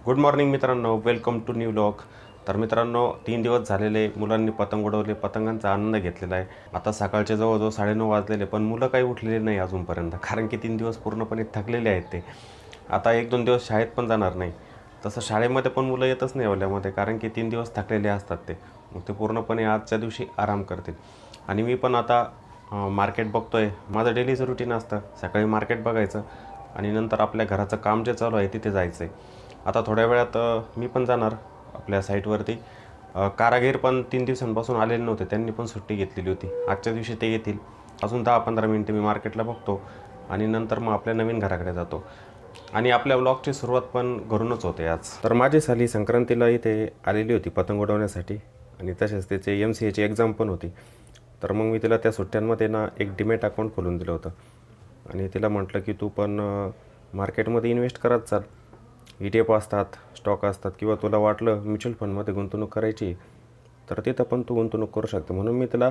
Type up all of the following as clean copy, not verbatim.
Good morning मित्रांनो, welcome to new vlog. तर मित्रांनो, 3 दिवस झालेले मुलांनी पतंग उडवले, पतंगांचा आनंद घेतलेला आहे. आता सकाळचे जवळजवळ 9:30 वाजलेले, पण मुलं काही उठलेली नाही अजूनपर्यंत, कारण की 3 दिवस पूर्णपणे थकलेले आहेत ते. आता 1-2 दिवस शाळेत पण जाणार नाही. तसं शाळेमध्ये पण मुलं येतच नाही ओल्यामध्ये, कारण की 3 दिवस थकलेले असतात ते. मग ते पूर्णपणे आजच्या दिवशी आराम करतील. आणि मी पण आता मार्केट बघतोय. माझं डेलीचं रुटीन असतं, सकाळी मार्केट बघायचं आणि नंतर आपल्या घराचं काम जे चालू आहे तिथे जायचं आहे. आता थोड्या वेळात मी पण जाणार आपल्या साईटवरती. कारागीर पण 3 दिवसांपासून आलेले नव्हते, त्यांनी पण सुट्टी घेतलेली होती. आजच्या दिवशी ते येतील. अजून 10-15 मिनटं मी मार्केटला बघतो आणि नंतर मग आपल्या नवीन घराकडे जातो. आणि आपल्या व्लॉगची सुरुवात पण घरूनच होते आज. तर माझी साली संक्रांतीला इथे आलेली होती पतंग उडवण्यासाठी आणि तसेच त्याचे MCAची एक्झाम पण होती. तर मग मी तिला त्या सुट्ट्यांमध्ये ना एक डीमॅट अकाउंट खोलून दिलं होतं आणि तिला म्हटलं की तू पण मार्केटमध्ये इन्व्हेस्ट करत चाल. ETF असतात, स्टॉक असतात, किंवा तुला वाटलं म्युच्युअल फंडमध्ये गुंतवणूक करायची तर तिथं पण तू गुंतवणूक करू शकते. म्हणून मी तिला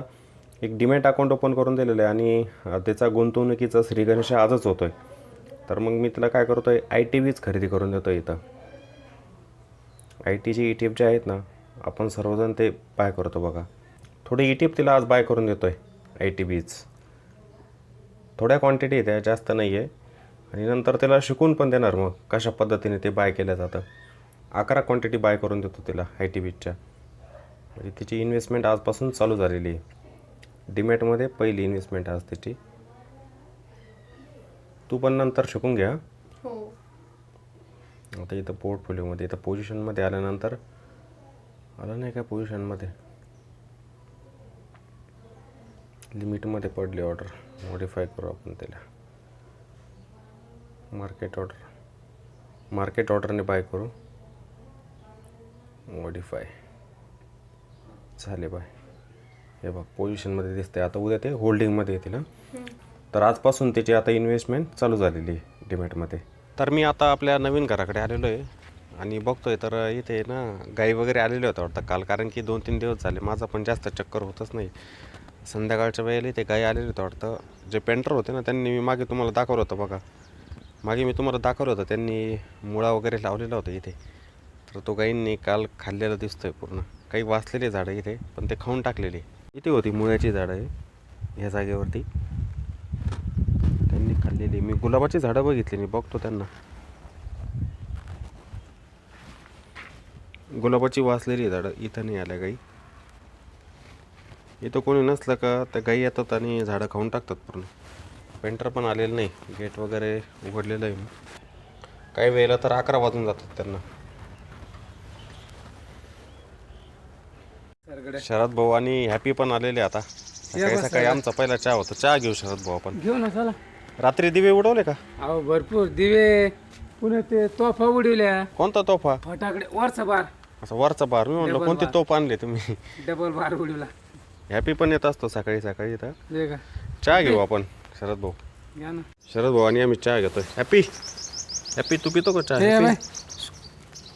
एक डीमॅट अकाउंट ओपन करून दिलेलं आहे आणि त्याचा गुंतवणुकीचा श्रीगणेश आजच होतो आहे. तर मग मी तिला काय करतो आहे, ITVच खरेदी करून देतो आहे. इथं ITचे ETF जे आहेत ना, आपण सर्वजण ते बाय करतो बघा. थोडे ETF तिला आज बाय करून देतो आहे ITVच. थोड्या क्वांटिटी आहे, त्या जास्त नाही आहे. आणि नंतर त्याला शिकून पण देणार मग कशा पद्धतीने ते बाय केलं जातं. 11 क्वांटिटी बाय करून देतो तिला ITVच्या. म्हणजे तिची इन्व्हेस्टमेंट आजपासून चालू झालेली आहे. डीमॅटमध्ये पहिली इन्व्हेस्टमेंट आज तिची. तू पण नंतर शिकून घ्या. हो. आता इथं पोर्टफोलिओमध्ये इथं पोझिशनमध्ये आल्यानंतर आलं नाही काय, पोझिशनमध्ये लिमिटमध्ये पडली ऑर्डर, मॉडिफाय करू आपण त्याला. मार्केट ऑर्डरने बाय करू, मॉडिफाय झाले बाय. हे बघ पोझिशनमध्ये दिसते. आता उद्या ते होल्डिंगमध्ये येतील. तर आजपासून त्याची आता इन्व्हेस्टमेंट चालू झालेली आहे डीमॅटमध्ये. तर मी आता आपल्या नवीन घराकडे आलेलो आहे आणि बघतोय तर इथे ना गाई वगैरे आलेले होते वाटतं काल, कारण की 2-3 दिवस झाले माझा पण जास्त चक्कर होतच नाही. संध्याकाळच्या वेळेला इथे गाई आलेले होते वाटतं. जे पेंटर होते ना, त्यांनी मी मागे तुम्हाला दाखवलं होतं बघा. मागे मी तुम्हाला दाखवलं होतं, त्यांनी मुळा वगैरे लावलेला होता इथे. तर तो गाईंनी काल खाल्लेला दिसतोय पूर्ण. काही वाचलेले झाडं इथे, पण ते खाऊन टाकलेले. इथे होती मुळ्याची झाडं आहे ह्या जागेवरती, त्यांनी खाल्लेली. मी गुलाबाची झाडं बघितली, मी बघतो त्यांना. गुलाबाची वाचलेली झाडं इथं नाही आल्या गाई. इथं कोणी नसलं का त्या गाई येतात आणि झाडं खाऊन टाकतात पूर्ण. पेंटर पण आलेलं नाही, गेट वगैरे उघडलेलं आहे. काही वेळेला तर 11 वाजून जातात त्यांना. शरद भाऊ आणि हॅपी पण आलेले. आता सकाळी सकाळी आमचा पहिला चहा होता. चहा घेऊ शरद भाऊ आपण. घेऊ ना चला. रात्री दिवे उडवले का? अहो भरपूर दिवे, पुन्हा ते तोफा उडवल्या, कोणता तोफा? फटाकडे वरचा बार, असं वरचा बार. मी म्हणलं कोणती तोफ आणले तुम्ही? डबल बार उडवला. हॅपी पण येत असतो सकाळी सकाळी इथं. हे का चहा घेऊ आपण शरद भाऊ. घ्या ना. शरद भाऊ आणि आम्ही चहा घेतोय. हॅपी तू पितो का चहा? हे बाय,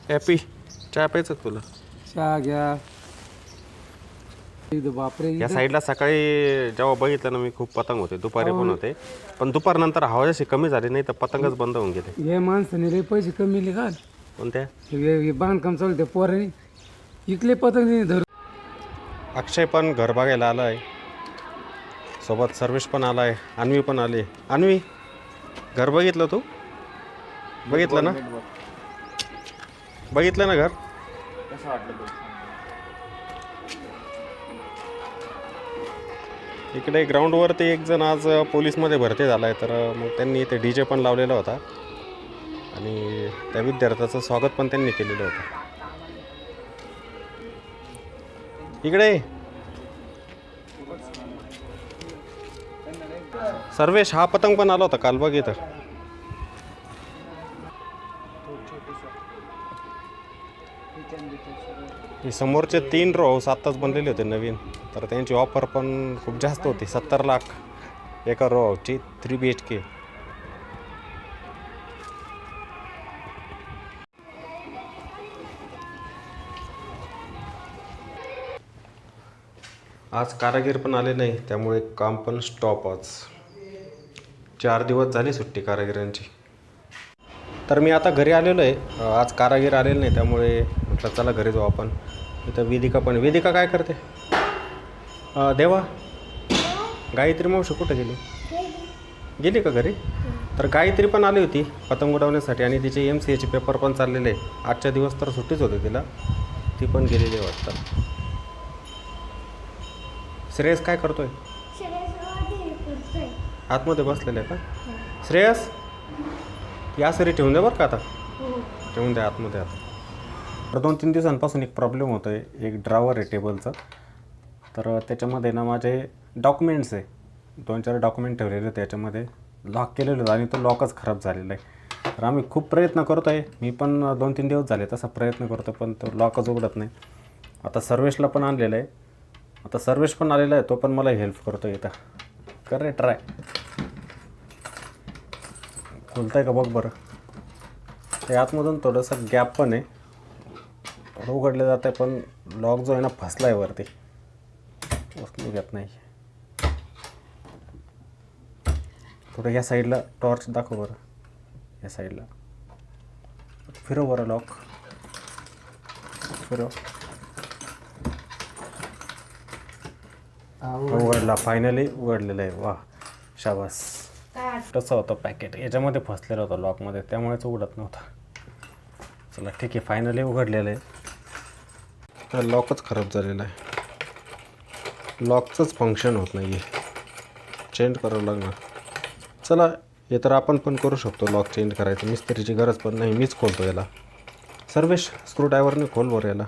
हॅपी चहा प्यायचं का तुला? चहा घ्या. इथं बापरे, या इथं साईडला सकाळी जेव्हा बघितलं ना मी, खूप पतंग होते. दुपारी पण होते, पण दुपारनंतर हवा जशी कमी झाली नाही तर पतंगच बंद होऊन गेले. हे माणसाने लय पैसे कमी का कोणत्या? हे बांधकाम चालू ते पोराने इकले पतंग धरून. अक्षय पण घर बघायला आला आहे, सोबत सर्वेश पण आला आहे, अन्वी पण आली. अन्वी, घर बघितलं तू? बघितलं ना? बघितलं ना घर? कसं वाटलं? इकडे ग्राउंडवरती एक जण आज पोलीसमध्ये भरती झाला आहे, तर मग त्यांनी इथे DJ पण लावलेला होता आणि त्या विद्यार्थ्याचं स्वागत पण त्यांनी केलेलं होतं. इकडे सर्वेश, हा पतंग पण आला होता काल बघ इथं. हे समोरचे 3 रो हाऊस आत्ताच बनलेले होते नवीन, तर त्यांची ऑफर पण खूप जास्त होती. 70 लाख एका रो हाऊसची, 3 BHK. आज कारागीर पण आले नाही, त्यामुळे काम पण स्टॉप. आज 4 दिवस झाली सुट्टी कारागिरांची. तर मी आता घरी आलेलो आहे. आज कारागीर आलेले नाही, त्यामुळे म्हटलं चला घरी जाऊ आपण. इथं वेदिका पण. वेदिका काय करते? देवा, गायत्री मावशी कुठं गेली? गेली का घरी? तर गायत्री पण आली होती पतंग उडवण्यासाठी आणि तिचे MCAचे पेपर पण चाललेले आहे. आजच्या दिवस तर सुट्टीच होते तिला, ती पण गेलेली आहे वाटतं. श्रेयस काय करतोय? आतमध्ये बसलेलं आहे का? श्रेयस, या सरी ठेवून द्या बरं का आता. ठेवून द्या आतमध्ये आता. तर 2-3 दिवसांपासून एक प्रॉब्लेम होतो आहे. एक ड्रावर आहे टेबलचं, तर त्याच्यामध्ये ना माझे डॉक्युमेंट्स आहे. 2-4 डॉक्युमेंट ठेवलेले त्याच्यामध्ये, लॉक केलेलं होतं आणि तो लॉकच खराब झालेला आहे. तर आम्ही खूप प्रयत्न करतो आहे. मी पण 2-3 दिवस झाले तसा प्रयत्न करतो, पण तो लॉकच उघडत नाही. आता सर्वेशला पण आणलेलं आहे. आता सर्वेश पण आलेला आहे, तो पण मला हेल्प करतो आहे. इथं कर रे ट्राय. खुलतं आहे का बघ बरं. ते आतमधून थोडंसं गॅप पण आहे, थोडं उघडलं जातं आहे, पण लॉक जो आहे ना फसला आहे वरती, निघत नाही. थोडं या साईडला टॉर्च दाखव बरं. या साईडला फिरव बरं, लॉक फिरव. उघडला, फायनली उघडलेलं आहे. वा, शाबास. कसं होतं पॅकेट याच्यामध्ये फसलेलं होतं लॉकमध्ये, त्यामुळेच उघडत नव्हतं. चला ठीक आहे, फायनली उघडलेलं आहे. लॉकच खराब झालेलं आहे. लॉकचंच फंक्शन होत नाही आहे, चेंज करावं लागणार. चला, हे तर आपण पण करू शकतो लॉक चेंज करायचं. मिस्त्रीची गरज पण नाही, मीच खोलतो याला. सर्वेश, स्क्रूड्रायव्हरने खोल बरं याला.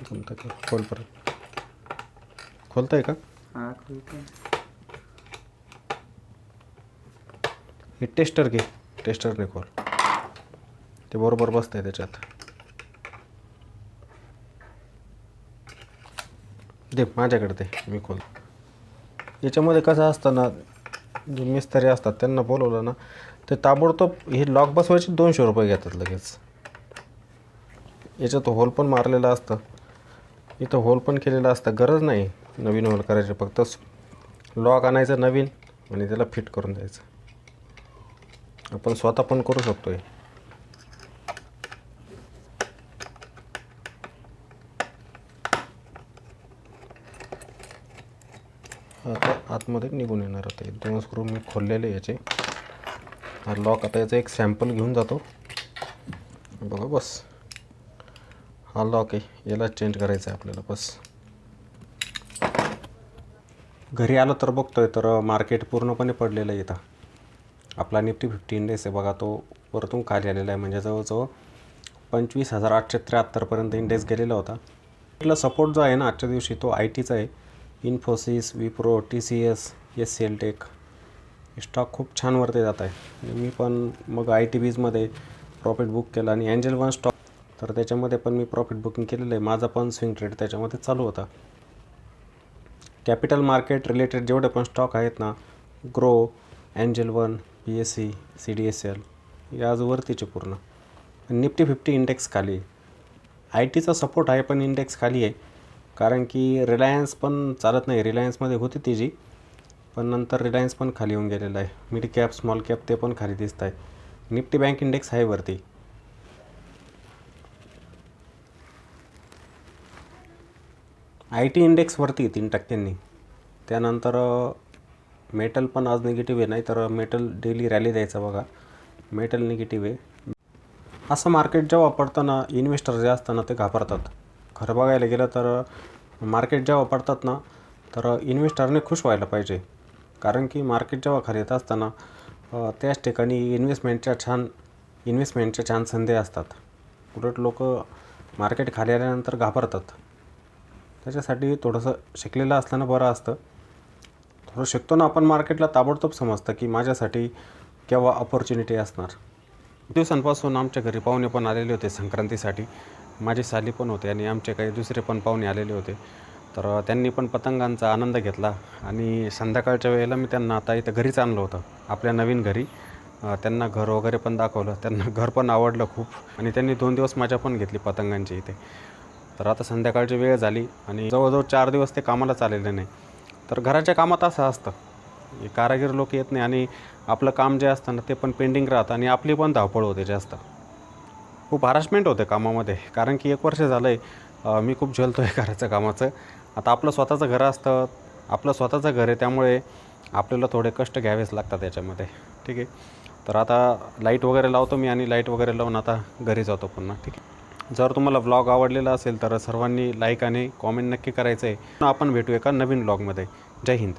जमतं का? खोल परत. खोलतं आहे का? हे टेस्टर घे, टेस्टरने खोल. ते बरोबर बसतं आहे त्याच्यात. दे माझ्याकडे, ते मी खोल. याच्यामध्ये कसं असतं ना, जे मिस्त्री असतात त्यांना बोलवलं ना, ते ताबडतोब हे लॉक बसवायचे 200 रुपये घेतात लगेच. याच्यात होल पण मारलेलं असतं, इथं होल पण केलेलं असतं. गरज नाही नवीन होल करायचे, फक्त लॉक आणायचं नवीन आणि त्याला फिट करून द्यायचं. आपण स्वतः पण करू शकतो. आता आतमध्ये निघून येणार होते. 2 स्क्रू मी खोललेले याचे. हा लॉक आता याचा एक सॅम्पल घेऊन जातो. बघा बस, हा लॉक आहे, याला चेंज करायचं आहे आपल्याला बस. घरी आलो तर बघतोय तर मार्केट पूर्णपणे पडलेलं आहे. इथं आपला निफ्टी 50 इंडेक्स आहे बघा, तो वरतून खाली आलेला आहे. म्हणजे जवळजवळ 25,873 इंडेक्स गेलेला होता. इथला सपोर्ट जो आहे ना आजच्या दिवशी, तो ITचा आहे. Infosys, Wipro, TCS, SCL tech stock खूप छान वरती जात आहे. मी पण मग ITBजमध्ये प्रॉफिट बुक केला आणि एंजल वन स्टॉक, तर त्याच्यामध्ये पण मी प्रॉफिट बुकिंग केलेलं आहे. माझा पण स्विंग ट्रेड त्याच्यामध्ये चालू होता. कॅपिटल मार्केट रिलेटेड जेवढे पण स्टॉक आहेत ना, grow, angel one, PSE, CDSL, या आजवरतीचे पूर्ण. निफ्टी 50 इंडेक्स खाली आहे. ITचा सपोर्ट आहे पण इंडेक्स खाली आहे, कारण की रिलायन्स पण चालत नाही. रिलायन्समध्ये होती ती जी, पण नंतर रिलायन्स पण खाली येऊन गेलेला आहे. मिड कॅप, स्मॉल कॅप ते पण खाली दिसत आहे. निफ्टी बँक इंडेक्स आहे वरती. IT इंडेक्सवरती 3%. त्यानंतर मेटल पण आज निगेटिव्ह आहे, नाही तर मेटल डेली रॅली द्यायचा बघा. मेटल निगेटिव्ह आहे. असं मार्केट जेव्हा पडतं ना, इन्व्हेस्टर जे असतात ना ते घाबरतात. खरं बघायला गेलं तर मार्केट जेव्हा पडतात ना, तर इन्व्हेस्टरने खुश व्हायला पाहिजे. कारण की मार्केट जेव्हा खाली येत असताना त्याच ठिकाणी इन्व्हेस्टमेंटच्या छान संधी असतात. उलट लोक मार्केट खाली आल्यानंतर घाबरतात. त्याच्यासाठी थोडंसं शिकलेलं असल्यानं बरं असतं. थोडं शिकतो ना आपण मार्केटला, ताबडतोब समजतं की माझ्यासाठी केव्हा अपॉर्च्युनिटी असणार. दिवसांपासून आमच्या घरी पाहुणे पण आलेले होते संक्रांतीसाठी. माझी साली पण होते आणि आमचे काही दुसरे पण पाहुणे आलेले होते. तर त्यांनी पण पतंगांचा आनंद घेतला आणि संध्याकाळच्या वेळेला मी त्यांना आता इथं घरीच आणलं होतं, आपल्या नवीन घरी. त्यांना घर वगैरे पण दाखवलं, त्यांना घर पण आवडलं खूप आणि त्यांनी 2 दिवस मजा पण घेतली पतंगांची इथे. तर आता संध्याकाळची वेळ झाली आणि जवळजवळ 4 दिवस ते कामाला चाललेले नाही. तर घराच्या कामात असं असतं, हे कारागीर लोक येत नाही आणि आपलं काम जे असतं ना ते पण पेंडिंग राहतं आणि आपली पण धावपळ होते जास्त. खूप हॅरासमेंट होते कामामध्ये, कारण की 1 वर्ष झालं आहे मी खूप झेलतो आहे घराचं कामाचं. आता आपलं स्वतःचं घर असतं, आपलं स्वतःचं घर आहे, त्यामुळे आपल्याला थोडे कष्ट घ्यावेच लागतात याच्यामध्ये. ठीक आहे, तर आता लाईट वगैरे लावतो मी आणि लाईट वगैरे लावून आता घरी जातो पुन्हा. ठीक आहे, जर तुम्हाला व्लॉग आवडलेला असेल तर सर्वांनी लाईक आणि कॉमेंट नक्की करायचं आहे. आपण भेटू एका नवीन व्लॉगमध्ये. जय हिंद.